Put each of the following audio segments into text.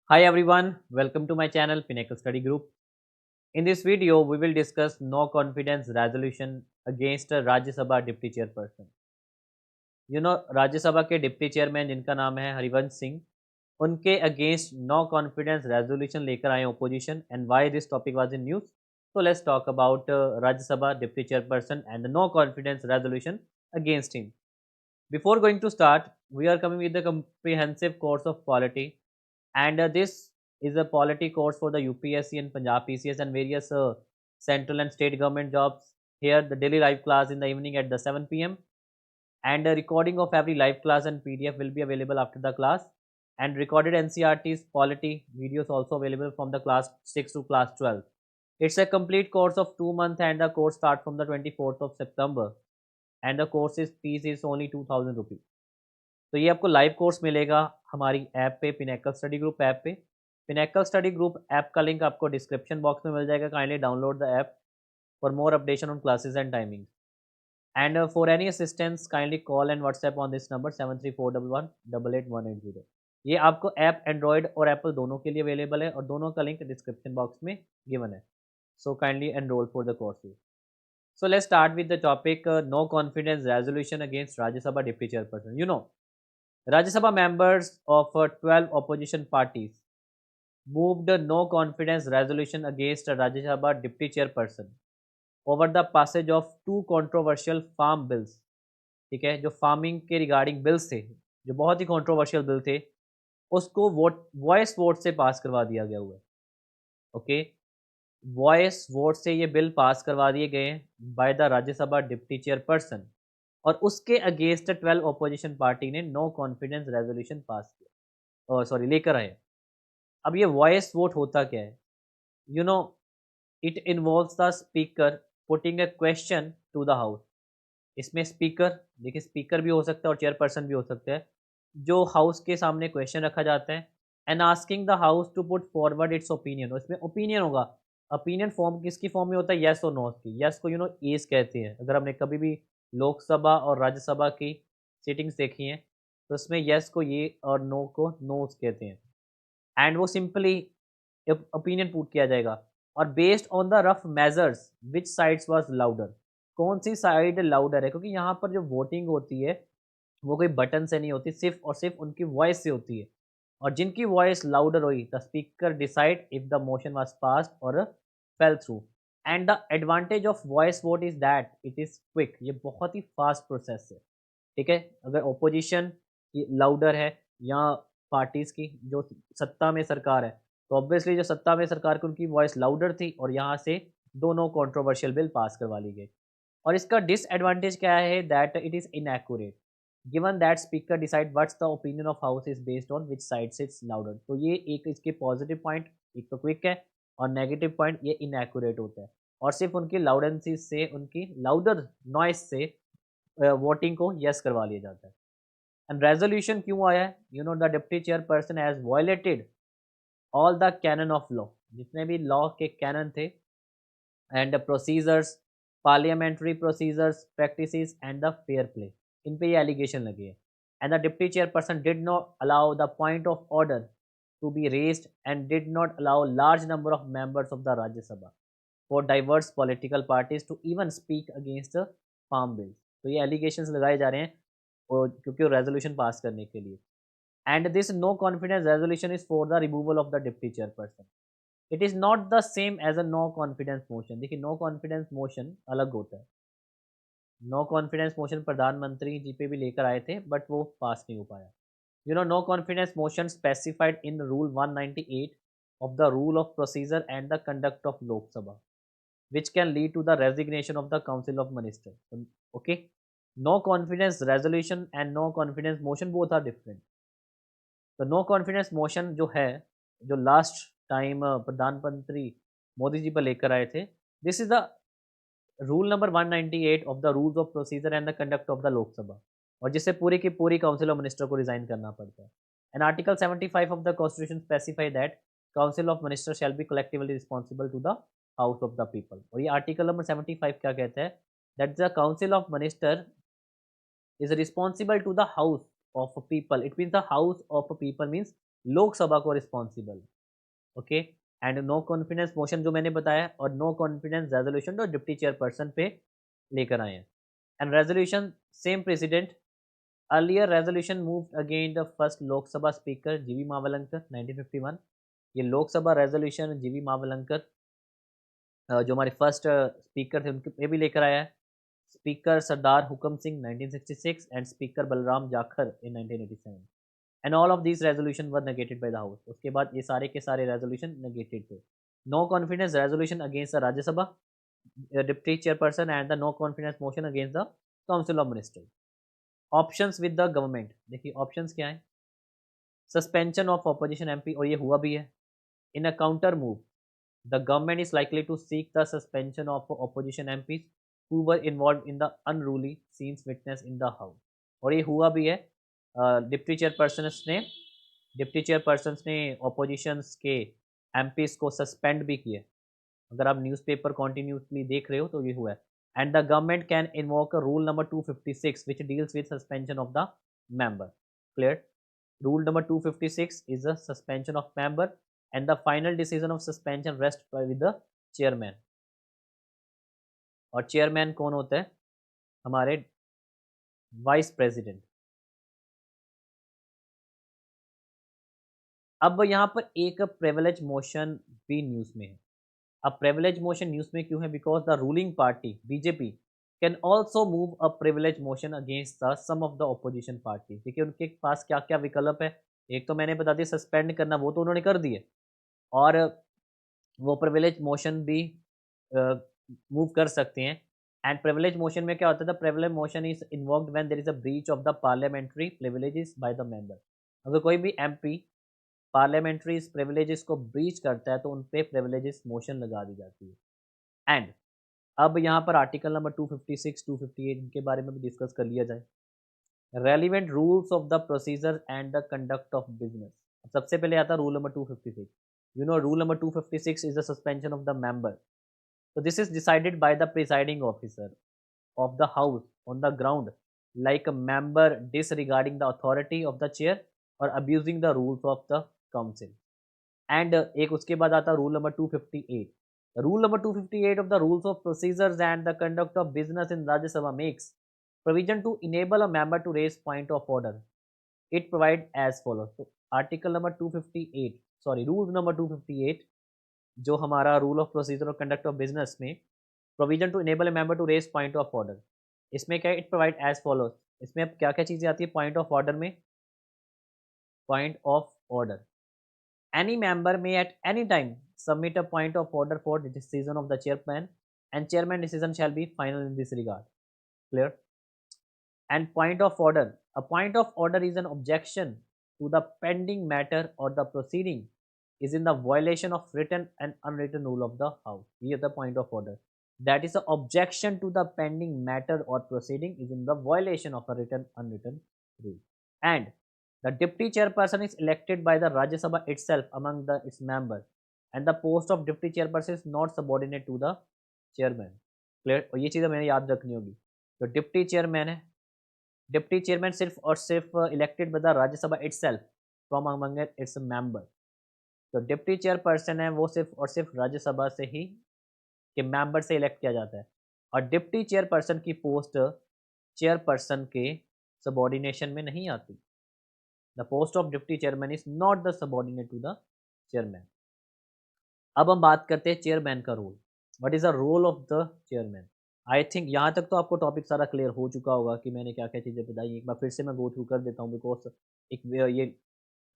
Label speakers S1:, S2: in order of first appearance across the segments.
S1: Hi everyone, welcome to my channel Pinnacle Study Group. In this video, we will discuss no confidence resolution against a Rajya Sabha Deputy Chairperson. राज्य सभा के deputy chairman जिनका नाम है हरिवंश सिंह, उनके against no confidence resolution लेकर आए opposition and why this topic was in news. So let's talk about Rajya Sabha Deputy Chairperson and the no confidence resolution against him. Before going to start, we are coming with the comprehensive course of polity, and this is a polity course for the UPSC and Punjab PCS and various central and state government jobs. Here, the daily live class in the evening at the 7 p.m. and a recording of every live class and PDF will be available after the class. And recorded NCRT's polity videos also available from the class 6 to class 12. It's a complete course of 2 months and the course starts from the 24th of September. And the course fees is only 2000 rupees. तो ये आपको live course मिलेगा हमारी app पे, pinnacle study group app पे. Pinnacle study group app का link आपको description box में मिल जाएगा. Kindly download the app for more updation on classes and timing. And for any assistance kindly call and WhatsApp on this number 7341188180. ये आपको app Android और Apple दोनों के लिए अवेलेबल है और दोनों का लिंक डिस्क्रिप्शन बॉक्स में गिवन है. So kindly enrol for the courses. So let's start with the topic no confidence resolution against Rajya Sabha Deputy Chairperson. Rajya Sabha members of 12 opposition parties moved a no confidence resolution against Rajya Sabha Deputy Chairperson over the passage of two controversial farm bills. ठीक है, जो farming के regarding bills थे, जो बहुत ही controversial bill थे, उसको voice vote से पास करवा दिया गया हुआ है. ओके, वॉइस वोट से ये बिल पास करवा दिए गए हैं by the Rajya Sabha deputy chairperson और उसके अगेंस्ट 12 ऑपोजिशन पार्टी ने नो कॉन्फिडेंस रेजोल्यूशन पास किया, और सॉरी लेकर आए. अब ये वॉइस वोट होता क्या है? You know it involves the speaker putting a question to the house. इसमें स्पीकर, देखिए स्पीकर भी हो सकता है और चेयरपर्सन भी हो सकता है, जो हाउस के सामने क्वेश्चन रखा जाता है and asking the house to put forward its opinion. इसमें ओपिनियन होगा. ओपिनियन फॉर्म किसकी फॉर्म में होता है? येस और नो की. येस को एज कहते हैं. अगर हमने कभी भी लोकसभा और राज्यसभा की सीटिंग्स देखी हैं तो उसमें येस को ये और नो को नोज कहते हैं. एंड वो सिंपली ओपिनियन पुट किया जाएगा और based on the rough measures which sides was louder. कौन सी साइड लाउडर है, क्योंकि यहाँ पर जो वोटिंग होती है वो कोई बटन से नहीं होती, सिर्फ और सिर्फ उनकी वॉइस से होती है. और जिनकी वॉइस लाउडर हुई, the speaker decide if the motion was passed or fell through. And the advantage of voice vote is that it is quick. ये बहुत ही फास्ट प्रोसेस है. ठीक है, अगर ओपोजिशन लाउडर है या पार्टीज की जो सत्ता में सरकार है, तो ऑब्वियसली जो सत्ता में सरकार की उनकी वॉइस लाउडर थी और यहाँ से दोनों कंट्रोवर्शियल बिल पास करवा ली गई. और इसका डिसएडवांटेज क्या है? That it is inaccurate given that speaker decide what's the opinion of house is based on which side it's louder. तो ये एक इसके पॉजिटिव पॉइंट, एक तो क्विक है, और नेगेटिव पॉइंट ये इनएक्यूरेट होता है और सिर्फ उनकी लाउडेंसी से, उनकी लाउडर नॉइस से वोटिंग को यस करवा लिया जाता है. एंड रेजोल्यूशन क्यों आया है? The deputy chairperson has violated all the canon of law. जितने भी लॉ के कैनन थे and procedures, parliamentary procedures, practices and the fair play, इन पे ये एलिगेशन लगे हैं. And the deputy chairperson did not allow the point of order to be raised and did not allow large number of members of the Rajya Sabha for diverse political parties to even speak against farm bill. तो ये allegations लगाए जा रहे हैं क्योंकि resolution pass करने के लिए. And this no confidence resolution is for the removal of the deputy chairperson. It is not the same as a no confidence motion. देखिए, नो कॉन्फिडेंस मोशन अलग होता है. नो कॉन्फिडेंस मोशन प्रधानमंत्री जी पे भी लेकर आए थे बट वो पास नहीं हो पाया. No confidence motion specified in rule 198 of the rule of procedure and the conduct of Lok Sabha, which can lead to the resignation of the Council of Ministers. Okay, no confidence resolution and no confidence motion both are different. तो no confidence motion जो है, जो last time प्रधानमंत्री मोदी जी पर लेकर आए थे, this is the rule number 198 of the rules of procedure and the conduct of the Lok Sabha, और जिससे पूरी की पूरी काउंसिल ऑफ मिनिस्टर को रिजाइन करना पड़ता है. And article 75 of the constitution specify that council of minister shall be collectively responsible to the house of the people. और ये आर्टिकल नंबर 75 क्या कहता है? That the council of minister is responsible to the house of people. It means the house of people means Lok Sabha को responsible, okay. And no confidence motion जो मैंने बताया, और नो कॉन्फिडेंस रेजोल्यूशन जो डिप्टी चेयरपर्सन पे लेकर आए हैं। And resolution same president, earlier resolution moved against the first Lok Sabha speaker G V Mavalankar 1951। ये लोकसभा रेजोल्यूशन जीवी मावलंकर जो हमारे फर्स्ट स्पीकर थे उनके पे भी लेकर आया है। Speaker Sardar Hukam Singh 1966 and speaker Balram Jakhar in 1987। And all of these resolution were negated by the house. उसके बाद ये सारे के सारे रेजोल्यूशन नेगेटेड थे। No confidence resolution against the Rajya Sabha deputy chairperson and the no confidence motion against the council of ministers. Options with the government, देखिए options क्या है। सस्पेंशन ऑफ ऑपोजिशन एमपी, और ये हुआ भी है। In a counter move the government is likely to seek the suspension of opposition MPs who were involved in the unruly scenes witnessed in the house। और ये हुआ भी है। डिप्टी चेयरपर्सन ने ऑपोजिशंस के एमपीज को सस्पेंड भी किए। अगर आप न्यूज़पेपर कॉन्टिन्यूसली देख रहे हो तो ये हुआ है। And the government can invoke rule number 256 which deals with suspension of the member. Clear? Rule number 256 is the suspension of member and the final decision of suspension rests with the chairman। और chairman कौन होता है? हमारे vice president. अब यहाँ पर एक privilege motion भी न्यूज़ में है। अब प्रिविलेज मोशन न्यूज़ में क्यों है? Because the ruling party BJP can also move a privilege motion against the some of the opposition party. देखिए उनके पास क्या क्या विकल्प है। एक तो मैंने बता दिया सस्पेंड करना, वो तो उन्होंने कर दिए, और वो प्रिविलेज मोशन भी मूव कर सकते हैं। एंड प्रिविलेज मोशन में क्या होता है? The privilege motion is involved when there is a breach of the parliamentary privileges by the member. अगर कोई भी एमपी पार्लियामेंट्री प्रिविलेजेस को ब्रीच करता है तो उन पे प्रिविलेजेस मोशन लगा दी जाती है। एंड अब यहाँ पर आर्टिकल नंबर 256 258 इनके बारे में भी डिस्कस कर लिया जाए। Relevant rules of the procedure and the conduct of business. सबसे पहले आता है rule number 256। You know rule number 256 is the suspension of the member. So this is decided by the presiding officer of the house on the ground like a member disregarding the authority of the chair or abusing the rules of the council। And एक उसके बाद आता rule number 258। Rule number 258 of the rules of procedures and the conduct of business in Rajya Sabha makes provision to enable a member to raise point of order। It provides as follows। So article number 258, sorry, rules number 258 जो हमारा rule of procedure और conduct of business में provision to enable a member to raise point of order, इसमें क्या it provide as follows. इसमें अब क्या क्या चीज़ें आती है पॉइंट ऑफ ऑर्डर में? Point of order, any member may at any time submit a point of order for the decision of the chairman and chairman decision shall be final in this regard. Clear? And point of order, a point of order is an objection to the pending matter or the proceeding is in the violation of written and unwritten rule of the house। ये the point of order, that is the objection to the pending matter or proceeding is in the violation of a written unwritten rule। And the deputy chairperson is elected by the Rajya Sabha itself among the its members and the post of deputy chairperson is not subordinate to the chairman। Clear? और ये चीज़ें मैंने याद रखनी होगी। तो deputy chairman है, deputy chairman सिर्फ और सिर्फ elected by the Rajya Sabha itself from among its member. तो डिप्टी चेयरपर्सन है वो सिर्फ और सिर्फ राज्यसभा से ही के मेंबर से इलेक्ट किया जाता है। और डिप्टी चेयरपर्सन की पोस्ट चेयरपर्सन के सबॉर्डिनेशन में नहीं आती। The post of deputy chairman is not the subordinate to the chairman. अब हम बात करते हैं चेयरमैन का role. What is the role of the chairman? I think यहाँ तक तो आपको टॉपिक सारा क्लियर हो चुका होगा कि मैंने क्या क्या चीज़ें बताई। एक बार फिर से मैं गो थ्रू कर देता हूँ बिकॉज एक ये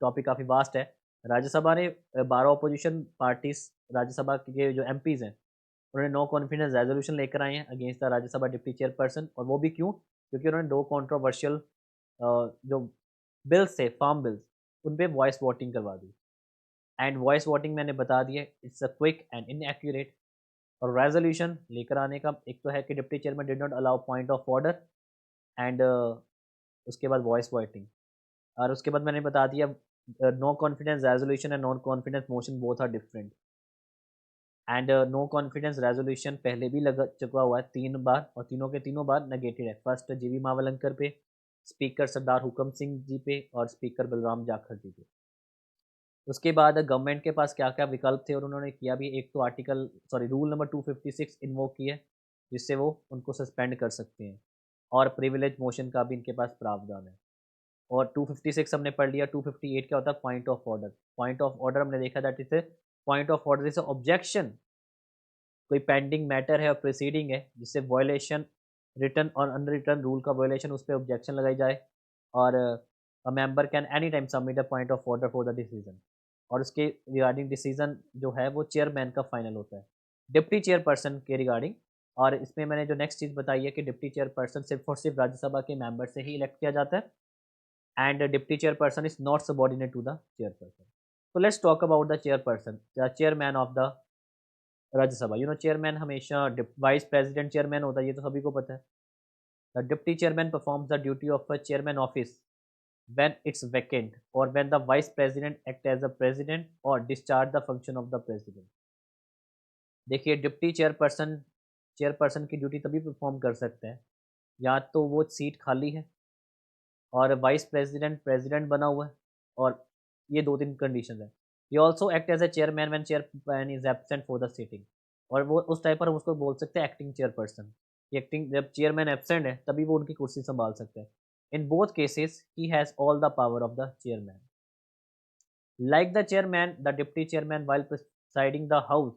S1: टॉपिक काफ़ी वास्ट है। राज्यसभा ने 12 अपोजिशन पार्टीज राज्यसभा के जो एमपीज़ हैं उन्होंने नो कॉन्फिडेंस रेजोल्यूशन लेकर आए हैं against the Rajya Sabha deputy chairperson. और वो भी क्यों? क्योंकि उन्होंने 2 कॉन्ट्रोवर्शियल जो बिल्स थे, फार्म बिल्स, उन पर वॉइस वोटिंग करवा दी। एंड वॉइस वोटिंग मैंने बता दिया it's a quick and inaccurate. और रेजोल्यूशन लेकर आने का एक तो है कि deputy chairman did not allow point of order and उसके बाद वॉइस वोटिंग। और उसके बाद मैंने बता दिया no confidence resolution and non confidence motion both are different. And no confidence resolution पहले भी लग चुका हुआ है 3 बार और तीनों के तीनों बार नेगेटेड है। फर्स्ट जीवी मावलंकर पे, स्पीकर सरदार हुकम सिंह जी पे और स्पीकर बलराम जाखड़ जी पे। उसके बाद गवर्नमेंट के पास क्या क्या विकल्प थे और उन्होंने किया भी, एक तो रूल नंबर 256 इन्वोक किया जिससे वो उनको सस्पेंड कर सकते हैं, और प्रिविलेज मोशन का भी इनके पास प्रावधान है। और 256 हमने पढ़ लिया। 258 क्या होता है? Point of order. Point of order हमने देखा that is point of order is objection. कोई पेंडिंग मैटर है और प्रोसीडिंग है जिससे वायलेशन, रिटर्न और अनरिटर्न रूल का वायलेशन, उस पर ऑब्जेक्शन लगाई जाए, और a member can any time submit a point of order for the decision, और उसके रिगार्डिंग डिसीजन जो है वो चेयरमैन का फाइनल होता है, डिप्टी चेयरपर्सन के रिगार्डिंग। और इसमें मैंने जो नेक्स्ट चीज़ बताई है कि डिप्टी चेयरपर्सन सिर्फ और सिर्फ राज्यसभा के मेंबर से ही इलेक्ट किया जाता है, and deputy chairperson is not subordinate to the chairperson. So let's talk about the chairperson, the chairman of the Rajya Sabha. Chairman हमेशा वाइस प्रेसिडेंट चेयरमैन होता है, ये तो सभी को पता है। The deputy chairman performs the duty of a chairman office when it's vacant or when the vice president act as a president or discharge the function of the president। देखिए, deputy chairperson chairperson की duty तभी perform कर सकते हैं या तो वो seat खाली है और वाइस प्रेसिडेंट प्रेसिडेंट बना हुआ है, और ये दो तीन कंडीशन है। ये also act as a chairman when chairman is absent for the sitting, और वो उस टाइप पर हम उसको बोल सकते हैं एक्टिंग चेयरपर्सन। एक्टिंग, जब चेयरमैन एब्सेंट है तभी वो उनकी कुर्सी संभाल सकते हैं। In both cases he has all the power of the chairman. Like the chairman, the deputy chairman, while presiding the house,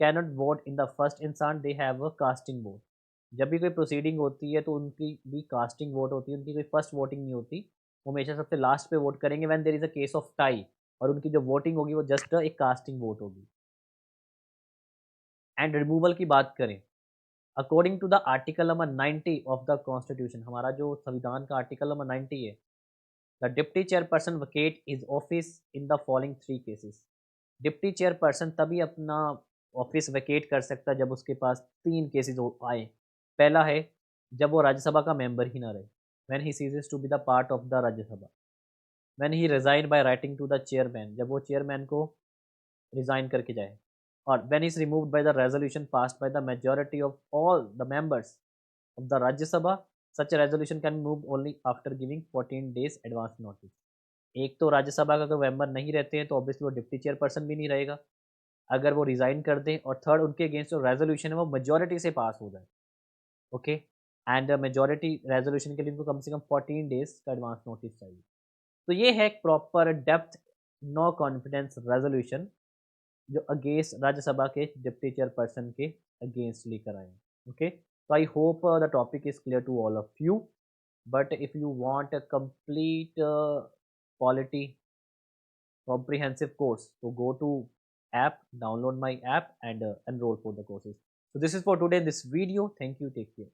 S1: cannot vote in the first instance, they have a casting vote। जब भी कोई proceeding होती है तो उनकी भी casting vote होती है, उनकी कोई फर्स्ट वोटिंग नहीं होती। वो हमेशा सबसे लास्ट पे वोट करेंगे when there is a case of tie, और उनकी जो वोटिंग होगी वो जस्ट एक कास्टिंग वोट होगी। एंड रिमूवल की बात करें, according to the article number 90 of the constitution, हमारा जो संविधान का आर्टिकल नंबर 90 है, the deputy chairperson vacate is office in the following three cases. Deputy chairperson तभी अपना ऑफिस वैकेट कर सकता है जब उसके पास तीन केसेस आए। पहला है जब वो राज्यसभा का मेंबर ही ना रहे, when he ceases to be the part of the Rajya Sabha, when he resign by writing to the chairman, जब वो चेयरमैन को रिजाइन करके जाए, और when is removed by the resolution passed by the majority of all the members of the Rajya Sabha, such resolution can move only after giving 14 days advance notice. एक तो राज्यसभा का अगर मेंबर नहीं रहते हैं तो ऑब्वियसली वो डिप्टी चेयरपर्सन भी नहीं रहेगा अगर वो रिज़ाइन कर दें, और थर्ड उनके अगेंस्ट जो रेजोल्यूशन है वो मेजॉरिटी से पास हो जाए। ओके, एंड मेजॉरिटी रेजोल्यूशन के लिए उनको कम से कम 14 डेज का एडवांस नोटिस चाहिए। तो ये है एक proper depth no confidence resolution जो अगेंस्ट राज्यसभा के डिप्टी चेयरपर्सन के अगेंस्ट लेकर आए हैं। Okay, so I hope the topic is clear to all of you, but if you want a complete polity comprehensive course, so go to app, download my app, and enroll for the courses. So this is for today in this video. Thank you, take care.